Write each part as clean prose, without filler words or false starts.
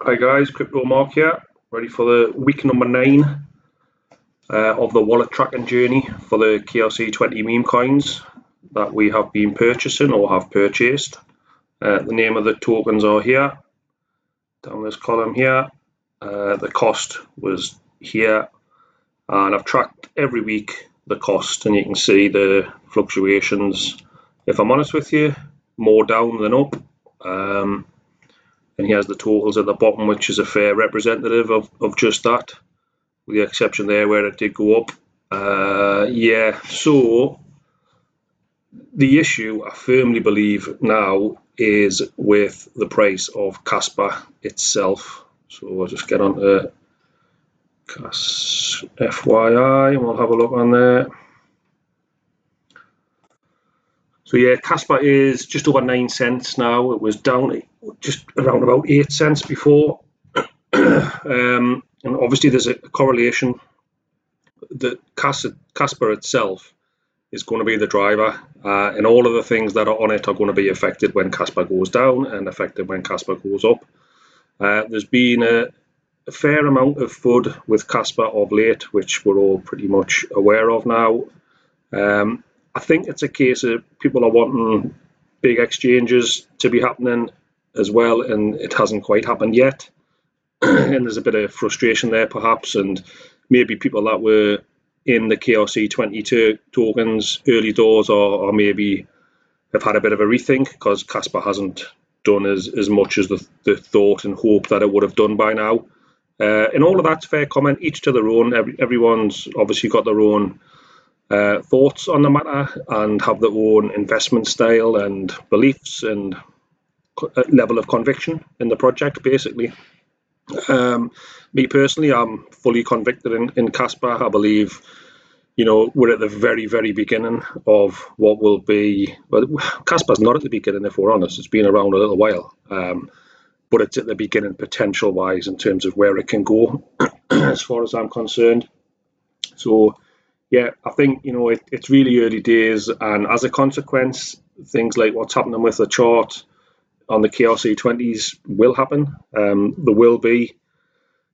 Hi guys, Crypto Mark here, ready for the week number 9 of the wallet tracking journey for the KRC20 meme coins that we have been purchasing or have purchased. The name of the tokens are here, down this column here. The cost was here, and I've tracked every week the cost, and you can see the fluctuations. If I'm honest with you, more down than up. And here's the totals at the bottom, which is a fair representative of just that, with the exception there where it did go up. So the issue, I firmly believe now, is with the price of Kaspa itself. So I'll just get on to FYI and we'll have a look on there. So yeah, Kaspa is just over 9 cents now. It was down just around about 8 cents before. And obviously there's a correlation that Kaspa itself is going to be the driver, and all of the things that are on it are going to be affected when Kaspa goes down and affected when Kaspa goes up. There's been a fair amount of FUD with Kaspa of late, which we're all pretty much aware of now. I think it's a case of people are wanting big exchanges to be happening as well, and it hasn't quite happened yet. And there's a bit of frustration there perhaps, and maybe people that were in the KRC20 tokens early doors or maybe have had a bit of a rethink because Kaspa hasn't done as much as the thought and hope that it would have done by now. And all of that's fair comment, each to their own. Everyone's obviously got their own thoughts on the matter and have their own investment style and beliefs and level of conviction in the project, basically. Me personally, I'm fully convicted in Kaspa. I believe, we're at the very, very beginning of what will be. Well, Kaspa's not at the beginning, if we're honest. It's been around a little while, but it's at the beginning potential-wise in terms of where it can go, as far as I'm concerned. So, yeah, I think it's really early days, and as a consequence, things like what's happening with the chart on the KRC20s will happen. There will be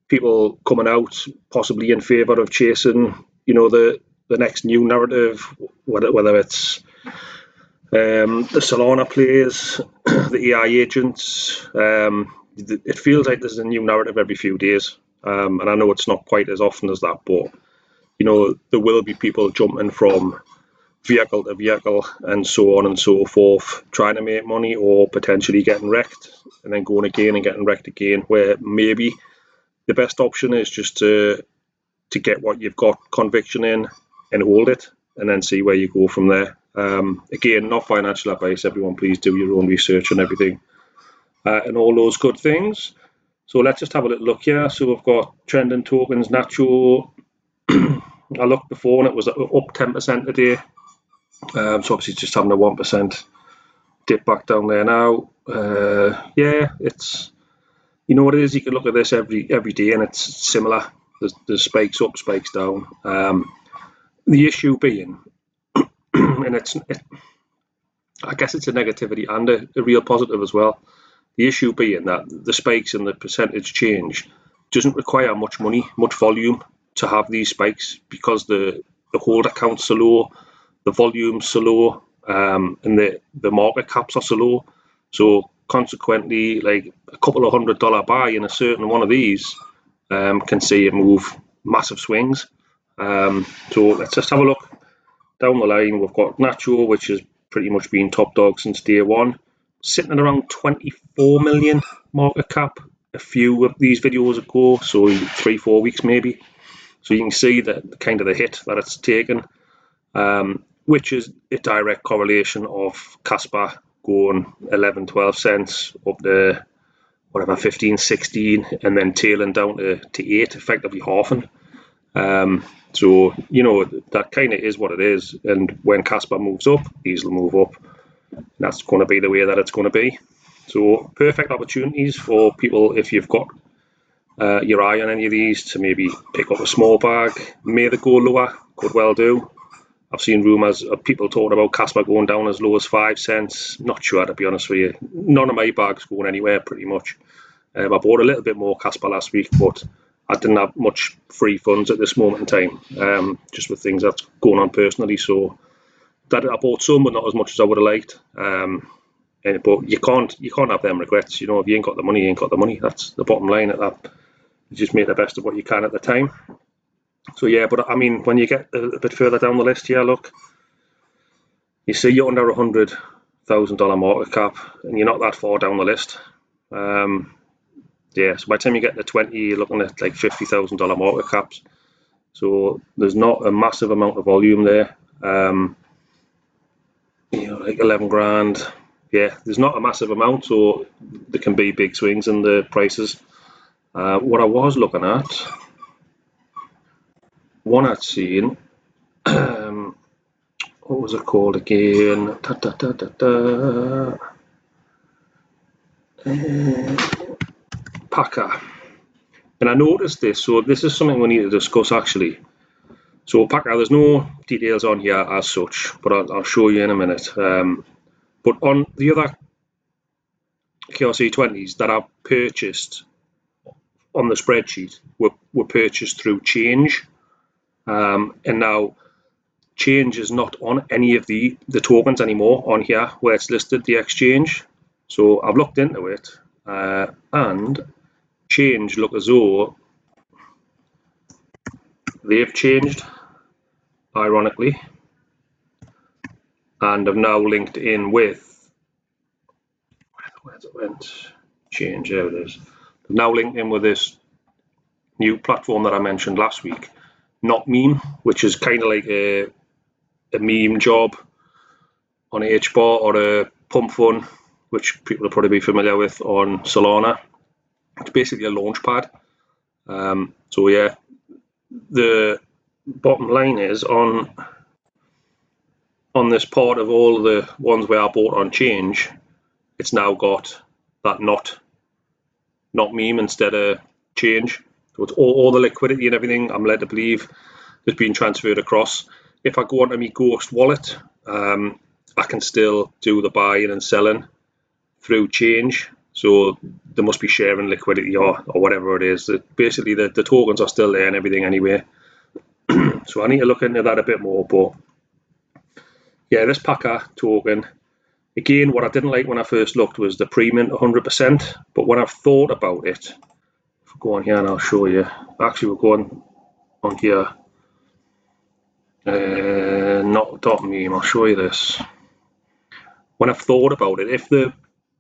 people coming out possibly in favour of chasing, the next new narrative, whether it's the Solana plays, the AI agents. It feels like there's a new narrative every few days, and I know it's not quite as often as that, but there will be people jumping from vehicle to vehicle and so on and so forth, trying to make money or potentially getting wrecked and then going again and getting wrecked again, where maybe the best option is just to get what you've got conviction in and hold it and then see where you go from there. Again, not financial advice. Everyone please do your own research on everything and all those good things. So let's just have a little look here. So we've got trending tokens, natural. I looked before and it was up 10% today. So obviously just having a 1% dip back down there now. Yeah, it's what it is. You can look at this every day and it's similar. There's spikes up, spikes down. The issue being, and I guess it's a negativity and a real positive as well. The issue being that the spikes and the percentage change doesn't require much money, much volume to have these spikes, because the holder counts are low, the volume's so low, and the market caps are so low. So consequently, like a couple of $100 buy in a certain one of these can see it move massive swings. So let's just have a look down the line. We've got natural, which has pretty much been top dog since day one, sitting at around 24 million market cap a few of these videos ago, so 3-4 weeks maybe. So you can see that kind of the hit that it's taken, which is a direct correlation of Kaspa going 11-12 cents up to whatever 15-16 and then tailing down to 8, effectively halving. So that kind of is what it is, and when Kaspa moves up, these will move up. And that's going to be the way that it's going to be. So perfect opportunities for people, if you've got your eye on any of these, to maybe pick up a small bag. May they go lower, could well do. I've seen rumours of people talking about Kaspa going down as low as 5 cents. Not sure, to be honest with you. None of my bags going anywhere, pretty much. I bought a little bit more Kaspa last week, but I didn't have much free funds at this moment in time, just with things that's going on personally. So that I bought some, but not as much as I would have liked. But you can't have them regrets. You know, if you ain't got the money, you ain't got the money. That's the bottom line at that. You just make the best of what you can at the time. So yeah, but I mean, when you get a bit further down the list here, look, you see you're under $100,000 market cap, and you're not that far down the list. Yeah, so by the time you get to 20, you're looking at like $50,000 market caps. So there's not a massive amount of volume there. You know, like 11 grand. Yeah, there's not a massive amount, so there can be big swings in the prices. What I was looking at, one I'd seen, what was it called again? Packer. And I noticed this, so this is something we need to discuss actually. So Packer, there's no details on here as such, but I'll show you in a minute. But on the other KRC20s that I've purchased on the spreadsheet were purchased through Change, and now Change is not on any of the tokens anymore on here where it's listed, the exchange. So I've looked into it, and Change look as though they've changed, ironically, and have now linked in with, where's it went? Change, there it is. They've now linked in with this new platform that I mentioned last week, Not Meme, which is kind of like a meme job on HBAR, or a pump fund, which people will probably be familiar with on Solana. It's basically a launch pad. So yeah, the bottom line is on this part of all the ones where I bought on Change, it's now got that not meme instead of Change. So it's all the liquidity and everything, I'm led to believe, has been transferred across. If I go onto my Ghost wallet, I can still do the buying and selling through Change. So they must be sharing liquidity or whatever it is. Basically, the tokens are still there and everything anyway. So I need to look into that a bit more. But yeah, this Packer token, again, what I didn't like when I first looked was the pre-mint 100%. But when I've thought about it, if I go on here and I'll show you. Actually, we're going on here. Not .meme, I'll show you this. When I've thought about it, if the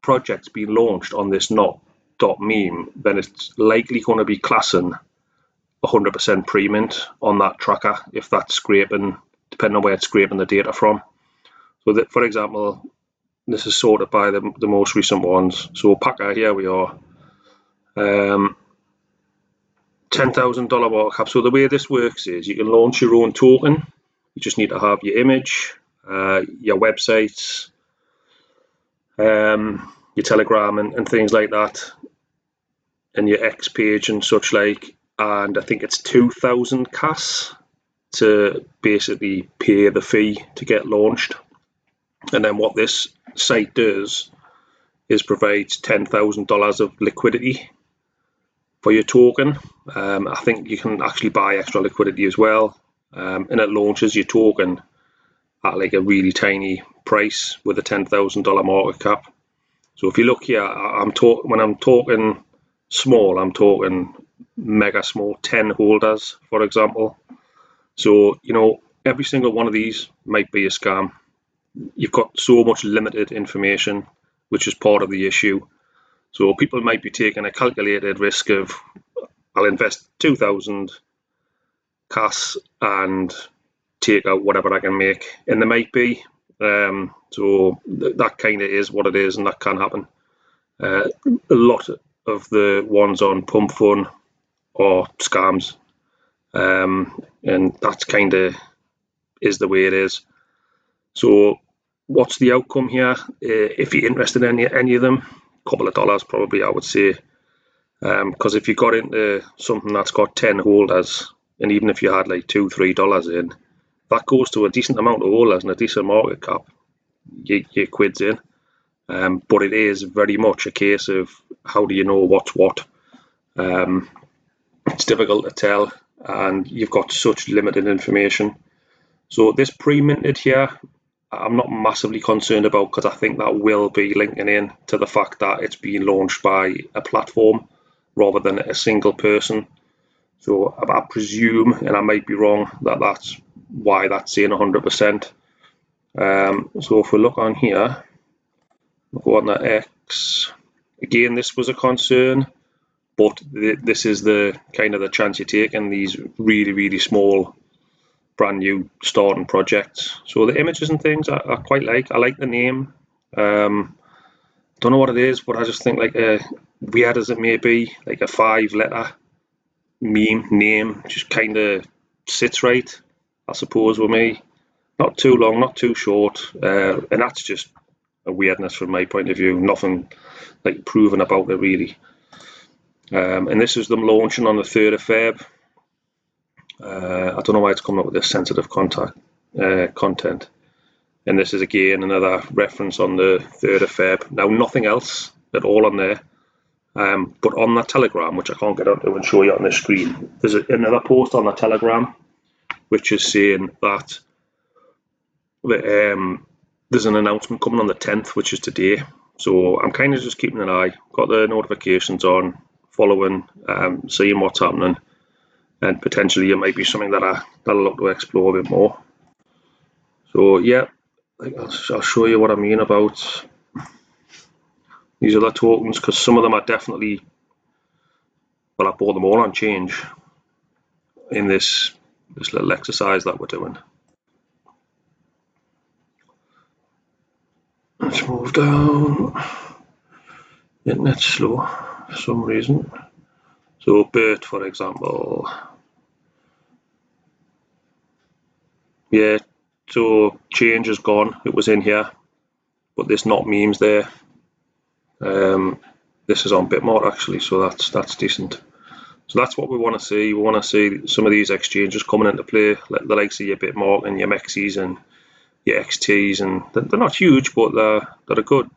project's been launched on this not.meme, then it's likely going to be classing 100% pre-mint on that tracker if that's scraping, depending on where it's scraping the data from. So that, for example, this is sorted by the most recent ones. So Packer, here we are, $10,000 market cap. So the way this works is you can launch your own token. You just need to have your image, your websites, your Telegram and things like that, and your X page and such like. And I think it's 2,000 CAS to basically pay the fee to get launched. And then what this site does is provides $10,000 of liquidity for your token. I think you can actually buy extra liquidity as well, and it launches your token at like a really tiny price with a $10,000 market cap. So if you look here, when I'm talking small, I'm talking mega small, 10 holders, for example. So, you know, every single one of these might be a scam. You've got so much limited information, which is part of the issue. So people might be taking a calculated risk of, I'll invest 2,000 CAS and take out whatever I can make, and there might be. So that kind of is what it is, and that can happen. A lot of the ones on Pump Fun are scams, and that's kind of is the way it is. So what's the outcome here? If you're interested in any of them, a couple of dollars probably, I would say, because if you got into something that's got 10 holders, and even if you had like $2-3 in, that goes to a decent amount of holders and a decent market cap. Your quid's in. but it is very much a case of how do you know what's what. It's difficult to tell, and you've got such limited information. So this pre-minted here, I'm not massively concerned about, because I think that will be linking in to the fact that it's being launched by a platform rather than a single person. So I presume, and I might be wrong, that that's why that's saying 100%. So if we look on here, we'll go on the X. Again, this was a concern, but this is the kind of the chance you take in these really, really small, brand new starting projects. So the images and things I quite like. I like the name. Don't know what it is, but I just think, like, weird as it may be, like a 5-letter meme name just kind of sits right, I suppose, with me. Not too long, not too short, and that's just a weirdness from my point of view. Nothing like proven about it really. And this is them launching on the 3rd of Feb. I don't know why it's coming up with this sensitive content. And this is again another reference on the 3rd of Feb. Now, nothing else at all on there. But on that Telegram, which I can't get onto and show you on the screen, there's another post on the Telegram which is saying that there's an announcement coming on the 10th, which is today. So I'm kind of just keeping an eye, got the notifications on, following, seeing what's happening, and potentially it might be something that I'll look to explore a bit more. So yeah, I'll show you what I mean about these other tokens, because some of them are definitely, well, I bought them all on change in this little exercise that we're doing. Let's move down. Internet's slow for some reason. So BERT, for example. Yeah, so change is gone. It was in here, but there's not memes there. This is on Bitmart actually, so that's decent. So that's what we want to see. We want to see some of these exchanges coming into play, like the likes of your Bitmart and your Mexis and your XTs, and they're not huge, but they're a good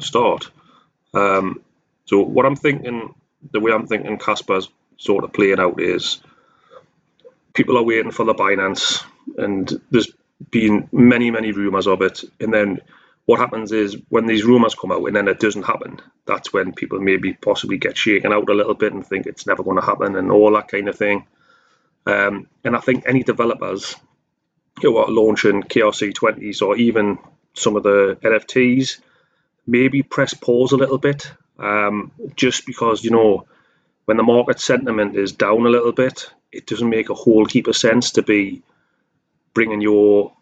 start. So what I'm thinking, the way I'm thinking Kaspa's sort of playing out is, people are waiting for the Binance, and there's been many rumours of it, and then what happens is when these rumours come out and then it doesn't happen, that's when people maybe possibly get shaken out a little bit and think it's never going to happen and all that kind of thing. And I think any developers who are launching KRC20s or even some of the NFTs maybe press pause a little bit, just because, you know, when the market sentiment is down a little bit, it doesn't make a whole heap of sense to be bringing your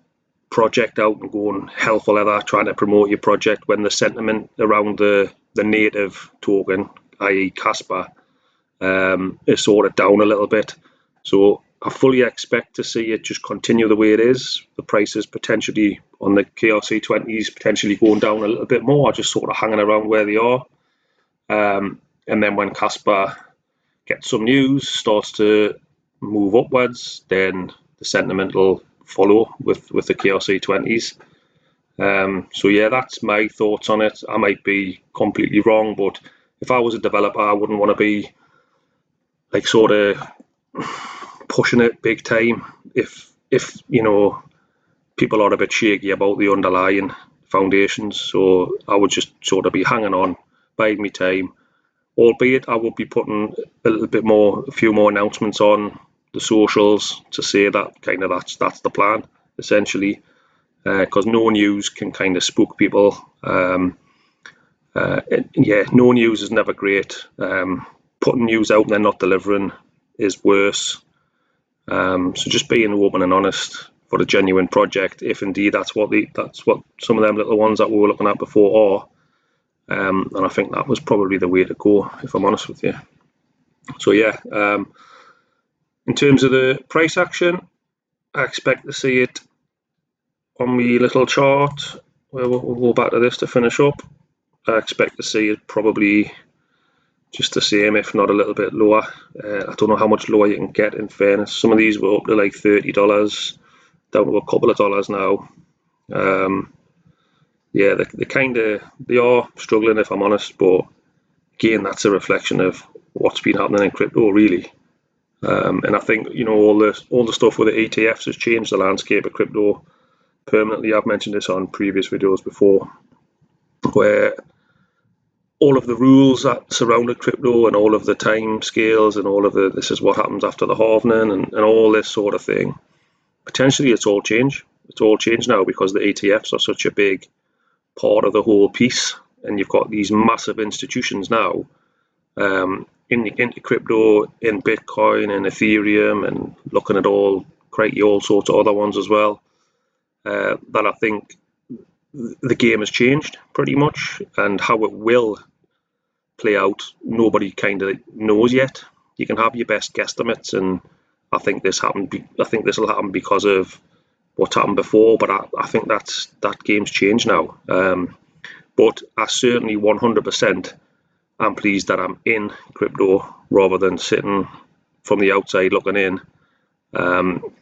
project out and going hell for leather trying to promote your project when the sentiment around the native token, i.e. Kaspa, is sort of down a little bit. So I fully expect to see it just continue the way it is. The prices potentially on the KRC20s potentially going down a little bit more, just sort of hanging around where they are. And then when Kaspa gets some news, starts to move upwards, then the sentiment will follow with the KRC20s. So yeah, that's my thoughts on it. I might be completely wrong, but if I was a developer, I wouldn't want to be like sort of pushing it big time if you know, people are a bit shaky about the underlying foundations. So I would just sort of be hanging on, biding my time, albeit I would be putting a few more announcements on the socials to say that kind of that's the plan essentially, because no news can kind of spook people. Yeah, no news is never great. Putting news out and then not delivering is worse. So just being open and honest for a genuine project, if indeed that's what some of them little ones that we were looking at before are, and I think that was probably the way to go, if I'm honest with you. So yeah, in terms of the price action, I expect to see it on my little chart. We'll go back to this to finish up. I expect to see it probably just the same, if not a little bit lower. I don't know how much lower you can get, in fairness. Some of these were up to like $30, down to a couple of dollars now. yeah, they are struggling, if I'm honest. But again, that's a reflection of what's been happening in crypto, really. And I think, you know, all the stuff with the ETFs has changed the landscape of crypto permanently. I've mentioned this on previous videos before, where all of the rules that surrounded crypto and all of the time scales and all of this is what happens after the halvening and all this sort of thing, potentially it's all changed. It's all changed now because the ETFs are such a big part of the whole piece, and you've got these massive institutions now into crypto, in Bitcoin and Ethereum, and looking at all sorts of other ones as well, that I think the game has changed pretty much, and how it will play out, nobody kind of knows yet. You can have your best guesstimates, and I think this will happen because of what's happened before, but I think that game's changed now. But I certainly 100% am pleased that I'm in crypto rather than sitting from the outside looking in,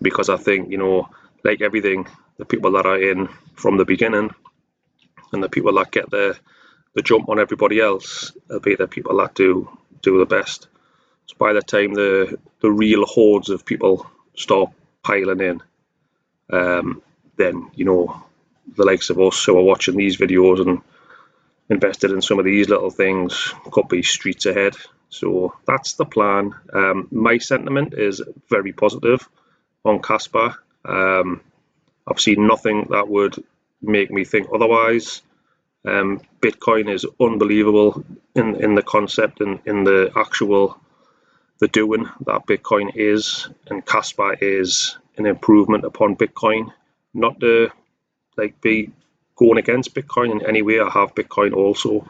because I think, you know, like everything, the people that are in from the beginning and the people that get the jump on everybody else will be the people that do the best. So by the time the real hordes of people start piling in, then, you know, the likes of us who are watching these videos and invested in some of these little things could be streets ahead. So that's the plan. My sentiment is very positive on Kaspa. I've seen nothing that would make me think otherwise. Bitcoin is unbelievable in the concept and in the actual doing that Bitcoin is, and Kaspa is an improvement upon Bitcoin. Not to like be going against Bitcoin in any way. I have Bitcoin also,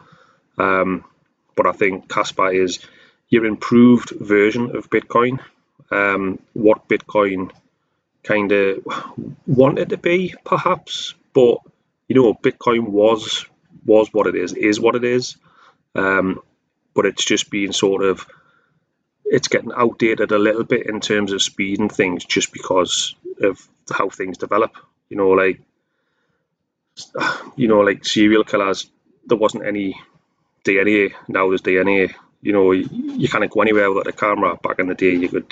but I think Kaspa is your improved version of Bitcoin. What Bitcoin kind of wanted to be, perhaps, but you know, Bitcoin was what it is what it is. But it's just being it's getting outdated a little bit in terms of speed and things, just because of how things develop. You know, like serial killers, there wasn't any DNA. Now there's DNA. You know, you can't go anywhere without a camera. Back in the day, you could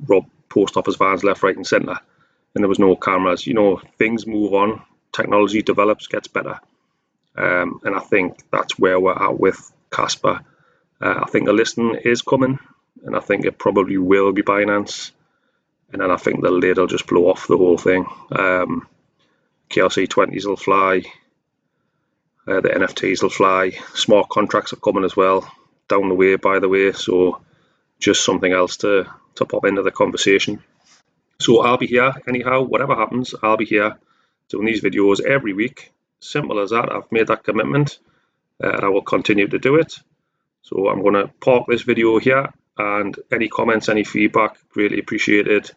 rob post office vans left, right, and centre, and there was no cameras. You know, things move on. Technology develops, gets better, and I think that's where we're at with Kaspa. I think the listing is coming, and I think it probably will be Binance, and then I think the lid will just blow off the whole thing. KRC20s will fly, the NFTs will fly, smart contracts are coming as well down the way, by the way, so just something else to pop into the conversation. So I'll be here anyhow, whatever happens, I'll be here doing these videos every week. Simple as that. I've made that commitment, and I will continue to do it. So I'm going to park this video here, and any comments, any feedback, greatly appreciated.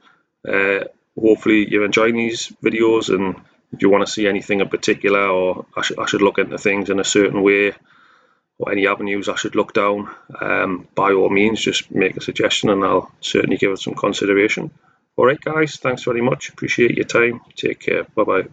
Hopefully you're enjoying these videos, and if you want to see anything in particular, or I should look into things in a certain way, or any avenues I should look down, by all means, just make a suggestion and I'll certainly give it some consideration. All right, guys, thanks very much. Appreciate your time. Take care. Bye-bye.